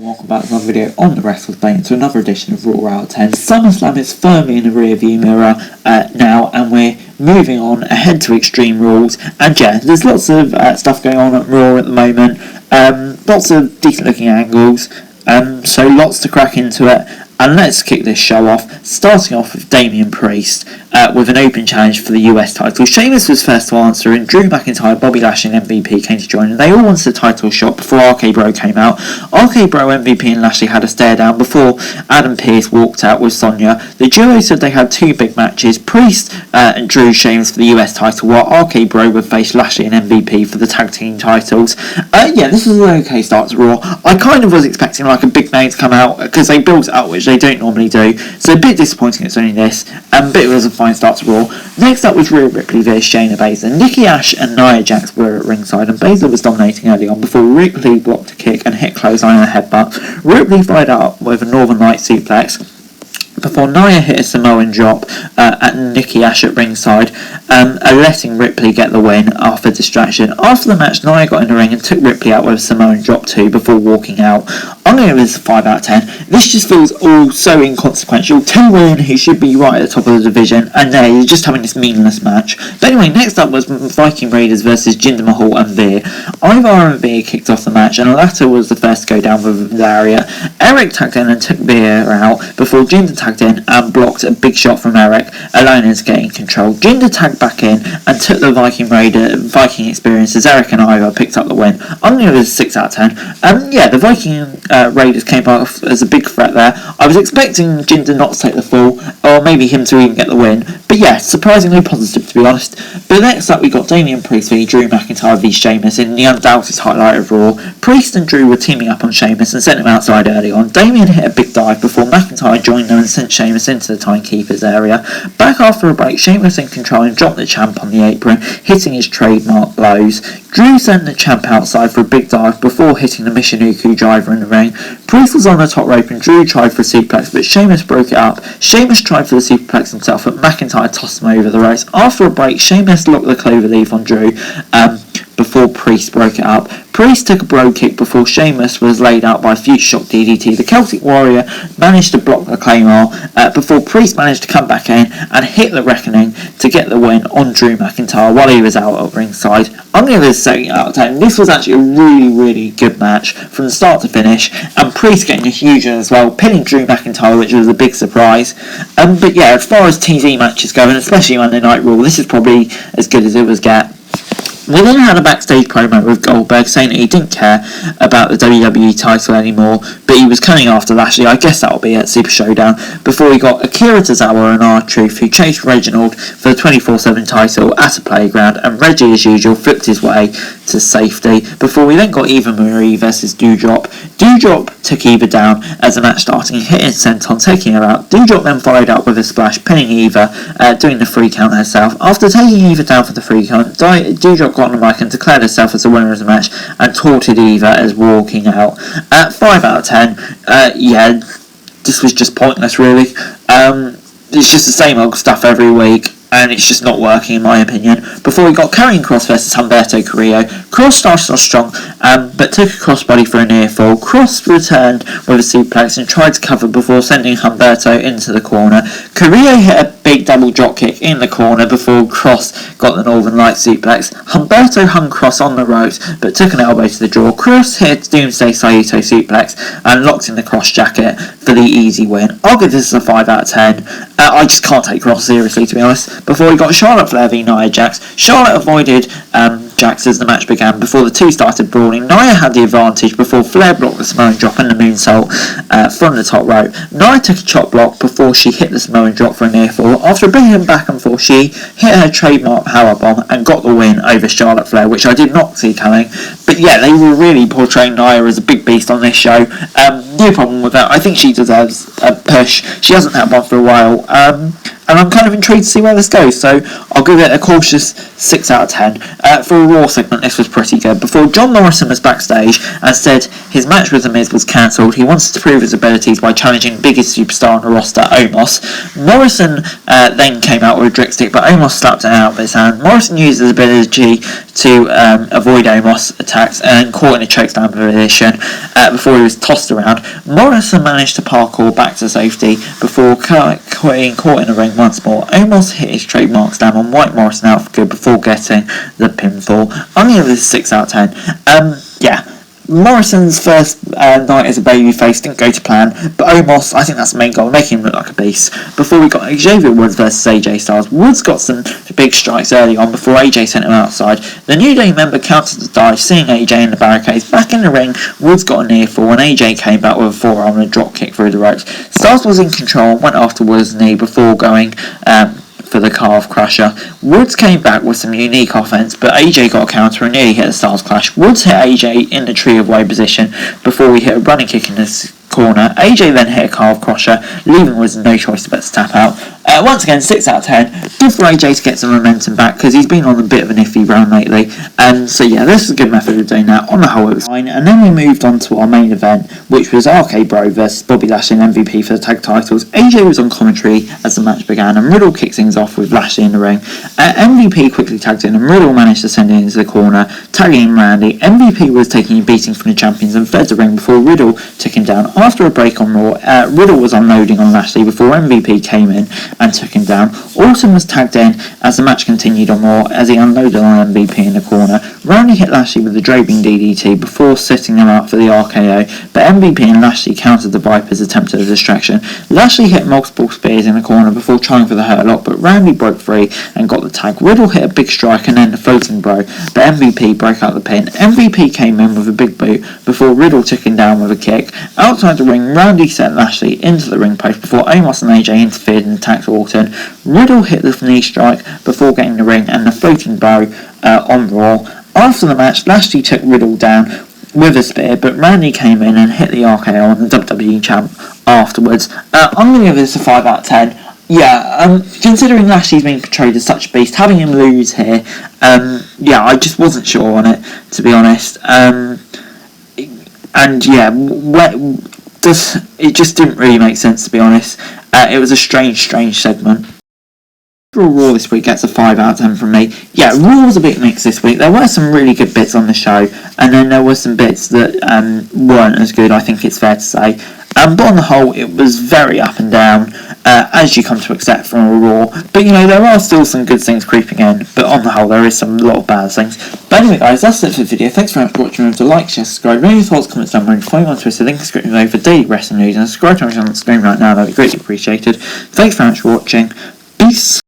Welcome back to another video on the Wrestle Debate, to another edition of Raw Out 10. SummerSlam is firmly in the rearview mirror now, and we're moving on ahead to Extreme Rules. And yeah, there's lots of stuff going on at Raw at the moment, lots of decent looking angles, so lots to crack into it. And let's kick this show off, starting off with Damian Priest with an open challenge for the US title. Sheamus was first to answer, and Drew McIntyre, Bobby Lashley and MVP came to join, and they all wanted a title shot before RK Bro came out. RK Bro, MVP and Lashley had a stare down before Adam Pearce walked out with Sonya. The duo said they had two big matches, Priest and Drew Sheamus for the US title, while RK Bro would face Lashley and MVP for the tag team titles. Yeah, this was an okay start to Raw. I kind of was expecting like a big name to come out, because they built it out, which they don't normally do, so a bit disappointing it's only this, but it was a fine start to Raw. Next up was Rhea Ripley vs Shayna Baszler. Nikki Ash and Nia Jax were at ringside, and Baszler was dominating early on before Ripley blocked a kick and hit clothesline and a headbutt. Ripley fired up with a Northern Light suplex before Nia hit a Samoan drop at Nikki Ash at ringside, letting Ripley get the win after distraction. After the match, Nia got in the ring and took Ripley out with a Samoan drop too before walking out. I'm going to give this a 5 out of 10. This just feels all so inconsequential. Two women who should be right at the top of the division, and they're just having this meaningless match. But anyway, next up was Viking Raiders versus Jinder Mahal and Veer. Ivar and Veer kicked off the match, and the latter was the first to go down with Lariat. Eric tagged in and took Veer out before Jinder tagged in and blocked a big shot from Eric, allowing him to get in control. Jinder tagged back in and took the Viking experience as Eric and Ivar picked up the win. I'm going to give it a 6 out of 10. Yeah, the Viking Raiders came off as a big threat there. I was expecting Jinder not to take the fall, or maybe him to even get the win, but yeah, surprisingly positive to be honest. But next up we got Damian Priest v Drew McIntyre v Sheamus in the undoubted highlight of Raw. Priest and Drew were teaming up on Sheamus and sent him outside early on. Damian hit a big dive before McIntyre joined them and sent Sheamus into the timekeeper's area. Back after a break, Sheamus in control and dropped the champ on the apron, hitting his trademark blows. Drew sent the champ outside for a big dive before hitting the Michinoku driver in the ring. Priest was on the top rope and Drew tried for a suplex, but Sheamus broke it up. Sheamus tried for the suplex himself, but McIntyre tossed him over the ropes. After a break, Sheamus locked the cloverleaf on Drew before Priest broke it up. Priest took a bro kick before Sheamus was laid out by a Future Shock DDT. The Celtic Warrior managed to block the Claymore before Priest managed to come back in and hit the Reckoning to get the win on Drew McIntyre while he was out at ringside. I'm going to give this a 7 out of 10. This was actually a really, really good match from the start to finish, and Priest getting a huge one as well, pinning Drew McIntyre, which was a big surprise. But yeah, as far as TV matches go, and especially Monday Night Raw, this is probably as good as it was get. We then had a backstage promo with Goldberg saying that he didn't care about the WWE title anymore, but he was coming after Lashley. I guess that'll be at Super Showdown. Before we got Akira Tozawa and R-Truth, who chased Reginald for the 24/7 title at a playground, and Reggie, as usual, flipped his way to safety. Before we then got Eva Marie versus Doudrop. Doudrop took Eva down as the match starting, hitting senton, taking her out. Doudrop then followed up with a splash, pinning Eva, doing the 3 count herself. After taking Eva down for the 3 count, Doudrop got on the mic and declared herself as the winner of the match and taunted Eva as walking out. 5 out of 10. Yeah, this was just pointless really. It's just the same old stuff every week, and it's just not working in my opinion. Before we got Karrion Kross versus Humberto Carrillo. Kross started off strong, but took a crossbody for a near fall. Kross returned with a suplex and tried to cover before sending Humberto into the corner. Carrillo hit a big double drop kick in the corner before Kross got the Northern Light suplex. Humberto hung Kross on the ropes, but took an elbow to the jaw. Kross hit Doomsday Saito suplex and locked in the Kross jacket for the easy win. I'll give this a 5 out of 10. I just can't take Kross seriously, to be honest. Before we got Charlotte Flair v Nia Jax. Charlotte avoided Jax as the match began before the two started brawling. Nia had the advantage before Flair blocked the Samoan drop and the moonsault from the top rope. Nia took a chop block before she hit the Samoan drop for a near fall. After a bit of back and forth, she hit her trademark powerbomb and got the win over Charlotte Flair, which I did not see coming. But yeah, they were really portraying Nia as a big beast on this show. no problem with that. I think she deserves a push. She hasn't had one for a while, and I'm kind of intrigued to see where this goes, so I'll give it a cautious 6 out of 10. For a Raw segment, this was pretty good. Before, John Morrison was backstage and said his match with The Miz was cancelled. He wanted to prove his abilities by challenging biggest superstar on the roster, Omos. Morrison then came out with a drip stick, but Omos slapped it out of his hand. Morrison used his ability to avoid Omos attacks and caught in a chokeslam position before he was tossed around. Morrison managed to parkour back to safety before getting caught in the ring once more. Omos hit his trademark slam and wiped Morrison out for good before getting the pinfall. I'm going to give this a 6 out of 10. Morrison's first night as a babyface didn't go to plan, but Omos, I think that's the main goal, making him look like a beast. Before we got Xavier Woods versus AJ Styles, Woods got some big strikes early on before AJ sent him outside. The New Day member countered the dive, seeing AJ in the barricades. Back in the ring, Woods got a near fall and AJ came back with a forearm and a drop kick through the ropes. Styles was in control and went after Woods' knee before going for the calf crusher. Woods came back with some unique offense, but AJ got a counter and nearly hit a Styles clash. Woods hit AJ in the tree of woe position before he hit a running kick in his corner. AJ then hit a calf crusher, leaving Woods no choice but to tap out. Once again, 6 out of 10. Good for AJ to get some momentum back because he's been on a bit of an iffy run lately. So yeah, this is a good method of doing that. On the whole, it was fine. And then we moved on to our main event, which was RK Bro versus Bobby Lashley and MVP for the tag titles. AJ was on commentary as the match began, and Riddle kicked things off with Lashley in the ring. MVP quickly tagged in, and Riddle managed to send it into the corner, tagging in Randy. MVP was taking a beating from the champions and fed the ring before Riddle took him down. After a break on Raw, Riddle was unloading on Lashley before MVP came in and took him down. Orton was tagged in as the match continued on Raw as he unloaded on MVP in the corner. Randy hit Lashley with the draping DDT before setting him up for the RKO, but MVP and Lashley countered the Viper's attempt at a distraction. Lashley hit multiple spears in the corner before trying for the hurt lock, but Randy broke free and got the tag. Riddle hit a big strike and then the floating bro, but MVP broke out the pin. MVP came in with a big boot before Riddle took him down with a kick. Outside the ring, Randy sent Lashley into the ring post before Omos and AJ interfered and attacked Orton. Riddle hit the knee strike before getting the ring and the floating bow on Raw. After the match, Lashley took Riddle down with a spear, but Randy came in and hit the RKO on the WWE champ afterwards. I'm going to give this a 5 out of 10. Considering Lashley's being portrayed as such a beast, having him lose here, I just wasn't sure on it, to be honest. It just didn't really make sense, to be honest. It was a strange segment. Raw this week gets a 5 out of 10 from me. Yeah, Raw was a bit mixed this week. There were some really good bits on the show, and then there were some bits that weren't as good, I think it's fair to say. But on the whole, it was very up and down, as you come to accept from a Raw. But, there are still some good things creeping in, but on the whole, there is a lot of bad things. But anyway, guys, that's it for the video. Thanks very much for watching. Remember to like, share, subscribe. Any thoughts, comments down below. Follow me on Twitter, link in the description below for daily wrestling news, and subscribe to my channel on the screen right now. That would be greatly appreciated. Thanks very much for watching. Peace.